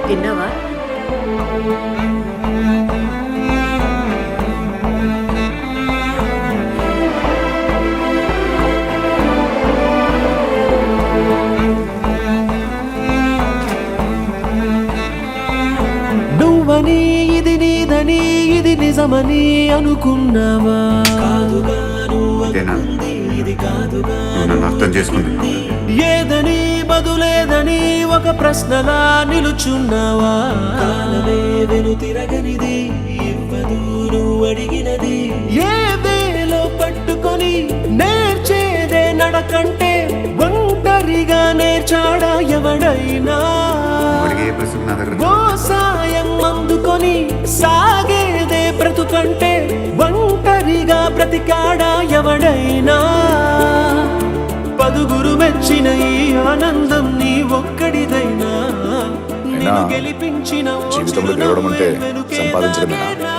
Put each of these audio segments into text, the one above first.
తిన్నావా? నువ్వని ఇది నీదని ఇది నిజమని అనుకున్నావా? కాదుగా నువ్వనుకుంది ఇది కాదుగా నన్ను అర్థం చేసుకుంది. ఏదని బదులేదని ఒక ప్రశ్నలా నిలుచున్నావా? కాలమే వెను తిరగనిది ఇవ్వదు నువ్వు అడిగినది. ఏ వేలో పట్టుకొని నేర్చేదే నడకంటే ఒంటరిగా నేర్చాడా ఎవడైనా? ఓ సాయం అందుకొని సాగేదే బ్రతుకంటే ఒంటరిగా బ్రతికాడా ఎవడైనా? పదుగురు మెచ్చిన ఈ ఆనందం నీ ఒక్కడిదైనా నిన్ను గెలిపించిన జీవితంలో గెలవడం అంటే సంపాదించడమేనా?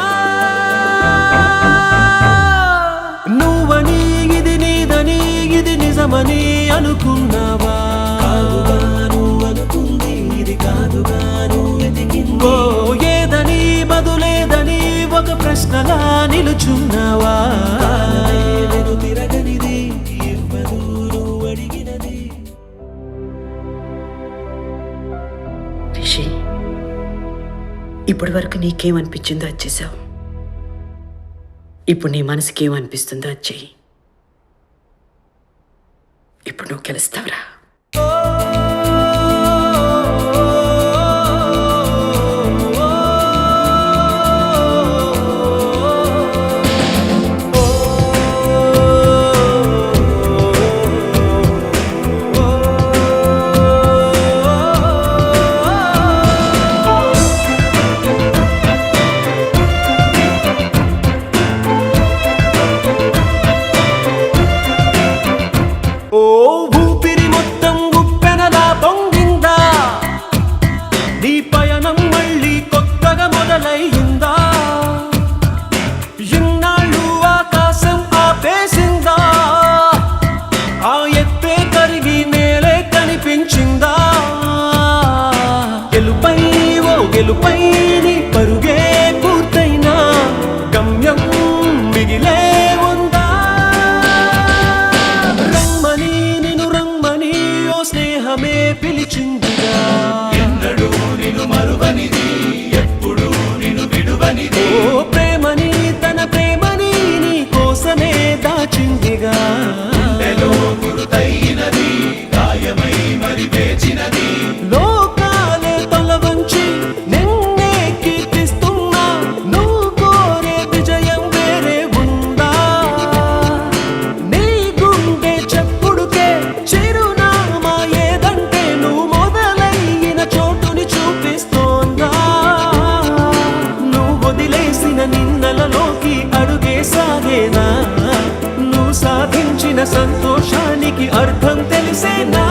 నువ్వని ఇది నీదని ఇది నిజమని అనుకున్నావా? కాదుగా నువ్వనుకుంది ఇది కాదుగా నువ్వు వెతికింది. ఓ ఏదని బదులేదని ఒక ప్రశ్నలా నిలుచున్నావా? వెను తిరగనిది ఇవ్వదు నువ్వు అడిగినది. రిషి, ఇప్పటి వరకు నీకేమనిపించిందో అది చేసావు. ఇప్పుడు నీ మనసుకి ఏమనిపిస్తుందో అది చెయ్యి. ఇప్పుడు నువ్వు గెలుస్తావురా. ఊపిరి మొత్తం గుప్పెనలా పొంగిందా? నీ పయనం మళ్ళీ కొత్తగా మొదలయ్యిందా? ఇన్నాళ్ళు ఆకాశం ఆపేసిందా? ఆ ఎత్తే కరిగి నేలే కనిపించిందా? గెలుపై ఓ గెలుపై నీ పరుగే పూర్తయినా గమ్యం మిగిలే ఉందా? స్నేహమే పిలిచిందిగా, ఎన్నడూ నిన్ను మరువనిది ఎప్పుడు నిన్ను విడువనిది. ఓ ప్రేమని తన ప్రేమని నీ కోసమే దాచిందిగా. గుండెలో గురుతైనది గాయమై మరి వేచినది. లోకాలే తల వంచి నిన్నే కీర్తిస్తున్నా నువ్వు కోరే విజయం వేరే ఉందా? నీ గుండె చెప్పుడుకే చిరు నిన్నలలోకి అడుగే సాగేనా? నువ్వు సాధించిన సంతోషానికి అర్థం తెలిసేనా?